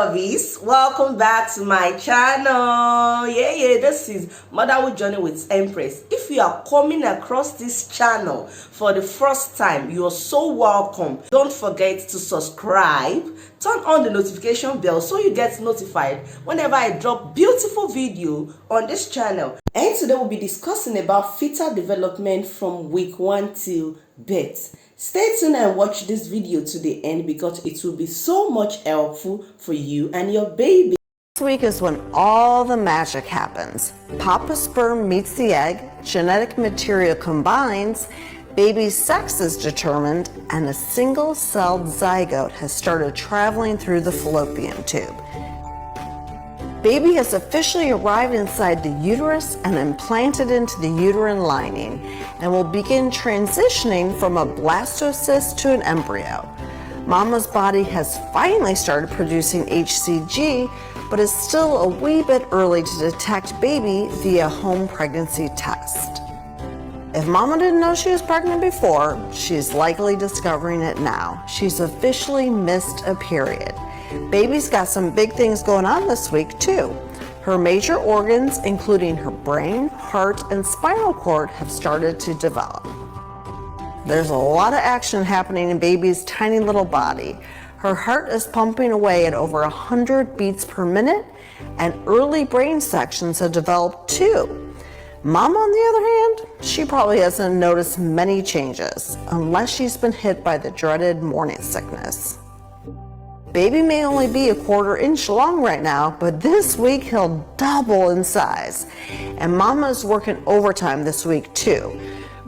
lovies, welcome back to my channel. This is Motherhood Journey with Empress. If you are coming across this channel for the first time, you're so welcome. Don't forget to subscribe, turn on the notification bell so you get notified whenever I drop beautiful video on this channel. And today we'll be discussing about fetal development from week 1 till birth. Stay tuned and watch this video to the end because it will be so much helpful for you and your baby. This week is when all the magic happens. Papa's sperm meets the egg, genetic material combines, baby's sex is determined, and a single-celled zygote has started traveling through the fallopian tube. Baby has officially arrived inside the uterus and implanted into the uterine lining and will begin transitioning from a blastocyst to an embryo. Mama's body has finally started producing HCG, but is still a wee bit early to detect baby via home pregnancy test. If Mama didn't know she was pregnant before, she's likely discovering it now. She's officially missed a period. Baby's got some big things going on this week too. Her major organs, including her brain, heart, and spinal cord, have started to develop. There's a lot of action happening in baby's tiny little body. Her heart is pumping away at over 100 beats per minute, and early brain sections have developed too. Mama, on the other hand, she probably hasn't noticed many changes, unless she's been hit by the dreaded morning sickness. Baby may only be a 1/4 inch long right now, but this week he'll double in size. And Mama is working overtime this week too,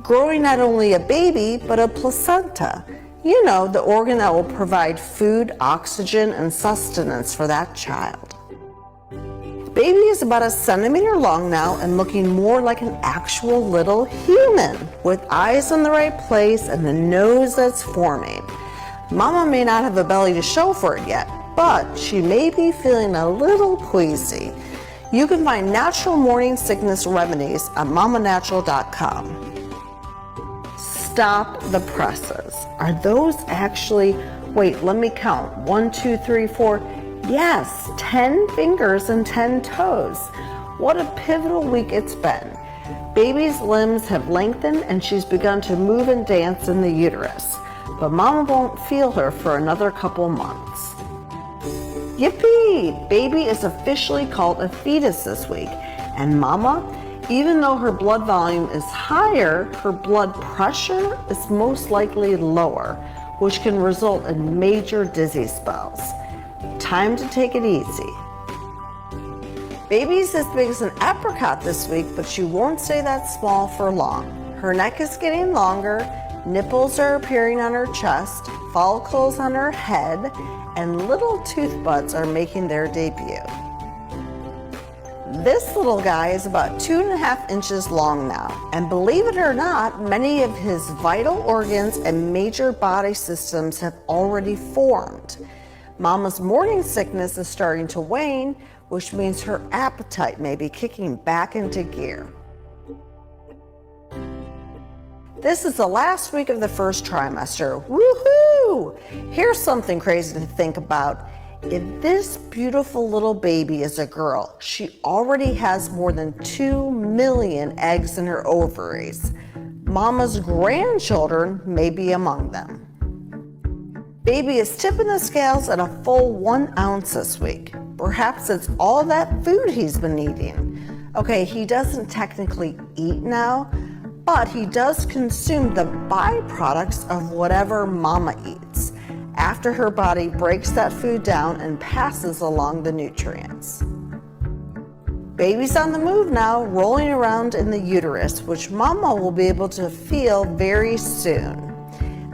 growing not only a baby, but a placenta. You know, the organ that will provide food, oxygen, and sustenance for that child. Baby is about 1 centimeter long now and looking more like an actual little human, with eyes in the right place and a nose that's forming. Mama may not have a belly to show for it yet, but she may be feeling a little queasy. You can find natural morning sickness remedies on mamanatural.com. Stop the presses. Are those actually, wait, let me count. 1, 2, 3, 4. Yes, 10 fingers and 10 toes. What a pivotal week it's been. Baby's limbs have lengthened and she's begun to move and dance in the uterus. But Mama won't feel her for another couple months. Yippee! Baby is officially called a fetus this week. And Mama, even though her blood volume is higher, her blood pressure is most likely lower, which can result in major dizzy spells. Time to take it easy. Baby's as big as an apricot this week, but she won't stay that small for long. Her neck is getting longer, nipples are appearing on her chest, follicles on her head, and little tooth buds are making their debut. This little guy is about 2.5 inches long now, and believe it or not, many of his vital organs and major body systems have already formed. Mama's morning sickness is starting to wane, which means her appetite may be kicking back into gear. This is the last week of the first trimester. Woohoo! Here's something crazy to think about. If this beautiful little baby is a girl, she already has more than 2 million eggs in her ovaries. Mama's grandchildren may be among them. Baby is tipping the scales at a full 1 ounce this week. Perhaps it's all that food he's been eating. Okay, he doesn't technically eat now, but he does consume the byproducts of whatever Mama eats, after her body breaks that food down and passes along the nutrients. Baby's on the move now, rolling around in the uterus, which Mama will be able to feel very soon.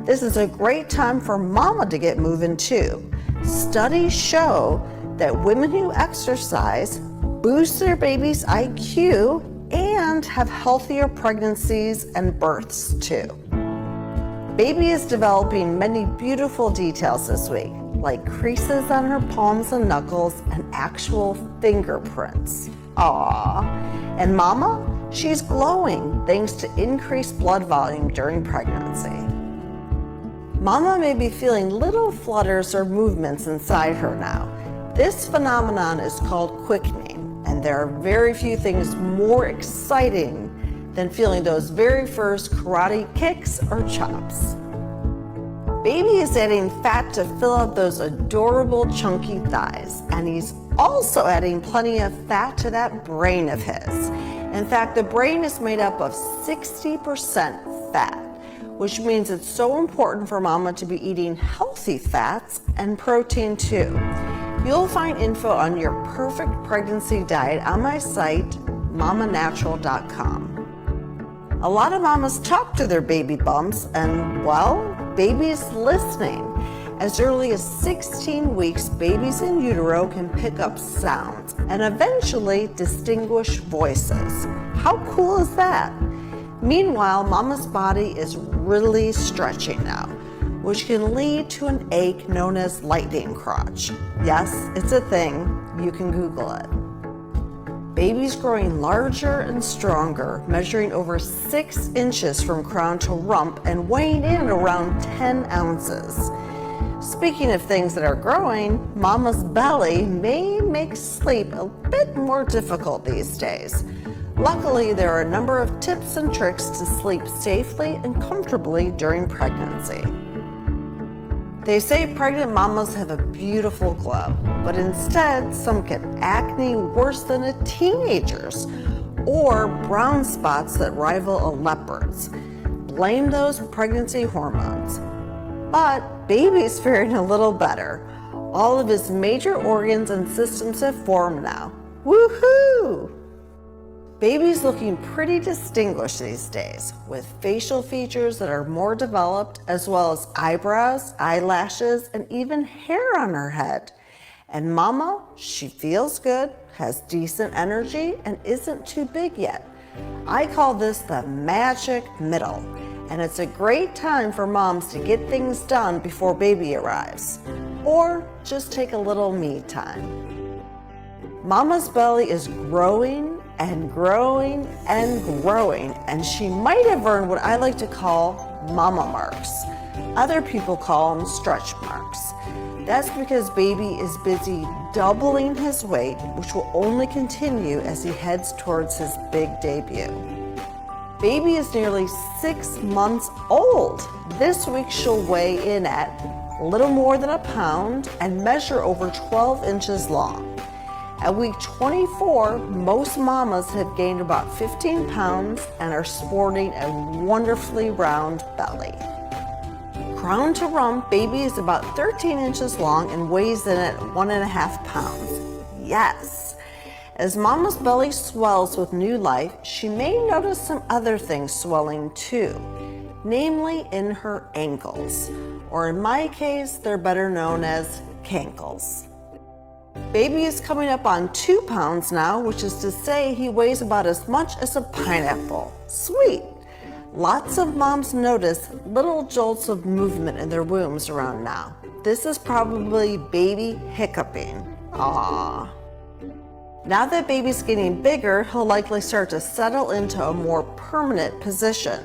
This is a great time for Mama to get moving too. Studies show that women who exercise boost their baby's IQ and have healthier pregnancies and births too. Baby is developing many beautiful details this week, like creases on her palms and knuckles and actual fingerprints. Aww. And Mama, she's glowing thanks to increased blood volume during pregnancy. Mama may be feeling little flutters or movements inside her now. This phenomenon is called quickening, and there are very few things more exciting than feeling those very first karate kicks or chops. Baby is adding fat to fill up those adorable chunky thighs, and he's also adding plenty of fat to that brain of his. In fact, the brain is made up of 60% fat, which means it's so important for mama to be eating healthy fats and protein too. You'll find info on your perfect pregnancy diet on my site, mamanatural.com. A lot of mamas talk to their baby bumps, and well, baby's listening. As early as 16 weeks, babies in utero can pick up sounds and eventually distinguish voices. How cool is that? Meanwhile, mama's body is really stretching now, which can lead to an ache known as lightning crotch. Yes, it's a thing. You can Google it. Baby's growing larger and stronger, measuring over 6 inches from crown to rump and weighing in around 10 ounces. Speaking of things that are growing, mama's belly may make sleep a bit more difficult these days. Luckily, there are a number of tips and tricks to sleep safely and comfortably during pregnancy. They say pregnant mamas have a beautiful glow, but instead some get acne worse than a teenager's, or brown spots that rival a leopard's. Blame those pregnancy hormones. But baby's faring a little better. All of his major organs and systems have formed now. Woohoo! Baby's looking pretty distinguished these days, with facial features that are more developed, as well as eyebrows, eyelashes, and even hair on her head. And mama, she feels good, has decent energy, and isn't too big yet. I call this the magic middle, and it's a great time for moms to get things done before baby arrives, or just take a little me time. Mama's belly is growing and growing and growing, and she might have earned what I like to call mama marks. Other people call them stretch marks. That's because baby is busy doubling his weight, which will only continue as he heads towards his big debut. Baby is nearly 6 months old. This week she'll weigh in at a little more than a pound and measure over 12 inches long. At week 24, most mamas have gained about 15 pounds and are sporting a wonderfully round belly. Crown to rump, baby is about 13 inches long and weighs in at 1.5 pounds. Yes! As mama's belly swells with new life, she may notice some other things swelling too, namely in her ankles, or in my case, they're better known as cankles. Baby is coming up on 2 pounds now, which is to say he weighs about as much as a pineapple. Sweet! Lots of moms notice little jolts of movement in their wombs around now. This is probably baby hiccuping. Aww. Now that baby's getting bigger, he'll likely start to settle into a more permanent position.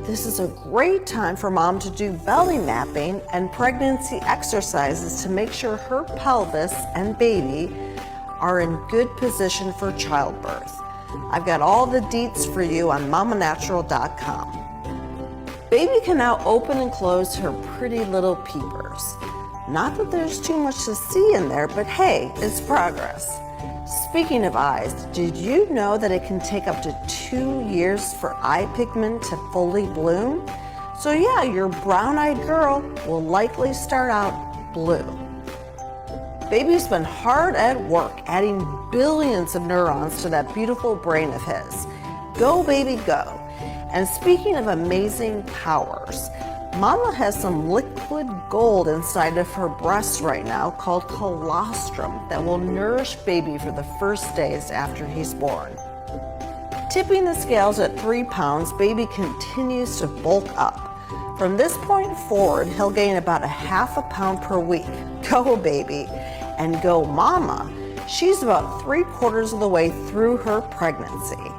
This is a great time for mom to do belly mapping and pregnancy exercises to make sure her pelvis and baby are in good position for childbirth. I've got all the deets for you on mamanatural.com. Baby can now open and close her pretty little peepers. Not that there's too much to see in there, but hey, it's progress. Speaking of eyes, did you know that it can take up to 2 years for eye pigment to fully bloom? So yeah, your brown-eyed girl will likely start out blue. Baby's been hard at work adding billions of neurons to that beautiful brain of his. Go, baby, go. And speaking of amazing powers, mama has some liquid gold inside of her breast right now called colostrum that will nourish baby for the first days after he's born. Tipping the scales at 3 pounds, baby continues to bulk up. From this point forward, he'll gain about 0.5 pound per week. Go, baby. And go, mama. She's about 3/4 of the way through her pregnancy.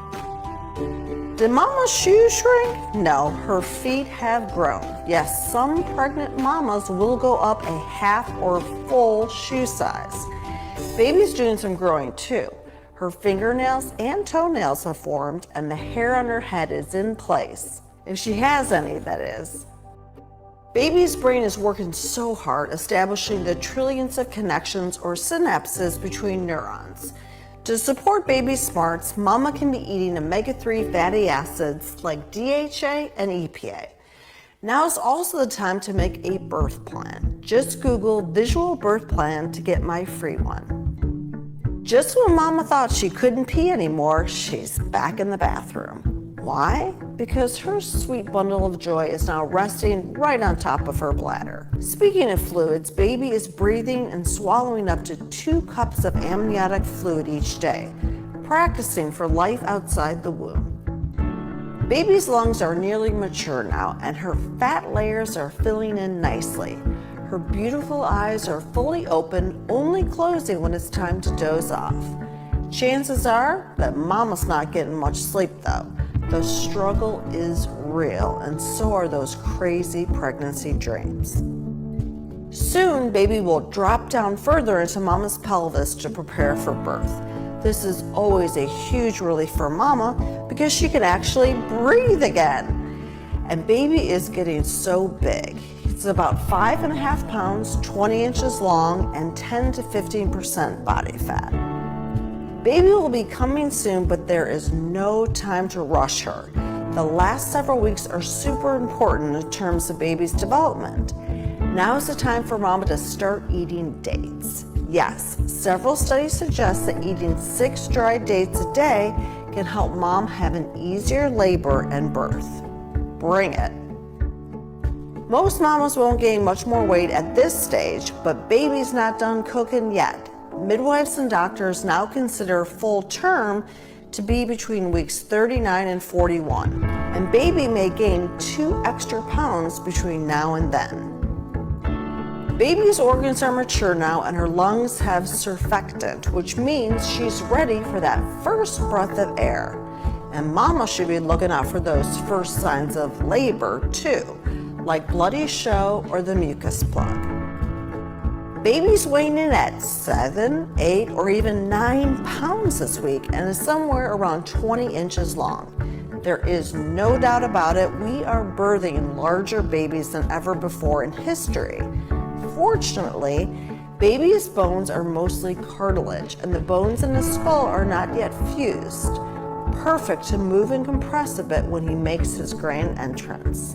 Did mama's shoes shrink? No, her feet have grown. Yes, some pregnant mamas will go up a half or full shoe size. Baby's doing some growing too. Her fingernails and toenails have formed and the hair on her head is in place. If she has any, that is. Baby's brain is working so hard establishing the trillions of connections or synapses between neurons. To support baby's smarts, mama can be eating omega-3 fatty acids like DHA and EPA. Now is also the time to make a birth plan. Just Google visual birth plan to get my free one. Just when mama thought she couldn't pee anymore, she's back in the bathroom. Why? Because her sweet bundle of joy is now resting right on top of her bladder. Speaking of fluids, baby is breathing and swallowing up to 2 cups of amniotic fluid each day, practicing for life outside the womb. Baby's lungs are nearly mature now, and her fat layers are filling in nicely. Her beautiful eyes are fully open, only closing when it's time to doze off. Chances are that mama's not getting much sleep though. The struggle is real, and so are those crazy pregnancy dreams. Soon, baby will drop down further into mama's pelvis to prepare for birth. This is always a huge relief for mama because she can actually breathe again. And baby is getting so big. It's about 5.5 pounds, 20 inches long, and 10 to 15% body fat. Baby will be coming soon, but there is no time to rush her. The last several weeks are super important in terms of baby's development. Now is the time for mama to start eating dates. Yes, several studies suggest that eating 6 dry dates a day can help mom have an easier labor and birth. Bring it. Most mamas won't gain much more weight at this stage, but baby's not done cooking yet. Midwives and doctors now consider full term to be between weeks 39 and 41, and baby may gain 2 extra pounds between now and then. Baby's organs are mature now and her lungs have surfactant, which means she's ready for that first breath of air. And mama should be looking out for those first signs of labor too, like bloody show or the mucus plug. Baby's weighing in at 7, 8, or even 9 pounds this week and is somewhere around 20 inches long. There is no doubt about it, we are birthing larger babies than ever before in history. Fortunately, baby's bones are mostly cartilage and the bones in his skull are not yet fused. Perfect to move and compress a bit when he makes his grand entrance.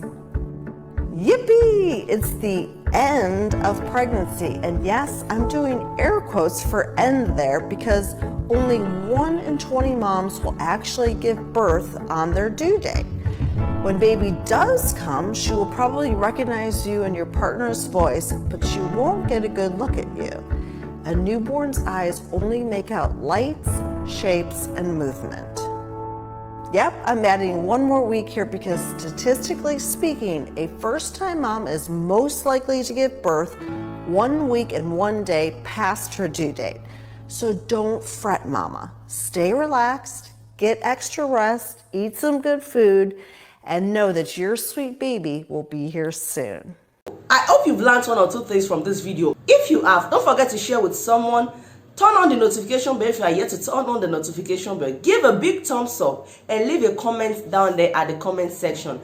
Yippee! It's the end of pregnancy, and yes, I'm doing air quotes for end there because only 1 in 20 moms will actually give birth on their due date. When baby does come, she will probably recognize you and your partner's voice, but she won't get a good look at you. A newborn's eyes only make out lights, shapes, and movement. Yep, I'm adding 1 more week here because statistically speaking, a first-time mom is most likely to give birth 1 week and 1 day past her due date. So don't fret, mama. Stay relaxed, get extra rest, eat some good food, and know that your sweet baby will be here soon. I hope you've learned 1 or 2 things from this video. If you have, don't forget to share with someone. Turn on the notification bell if you are yet to turn on the notification bell. Give a big thumbs up and leave a comment down there at the comment section.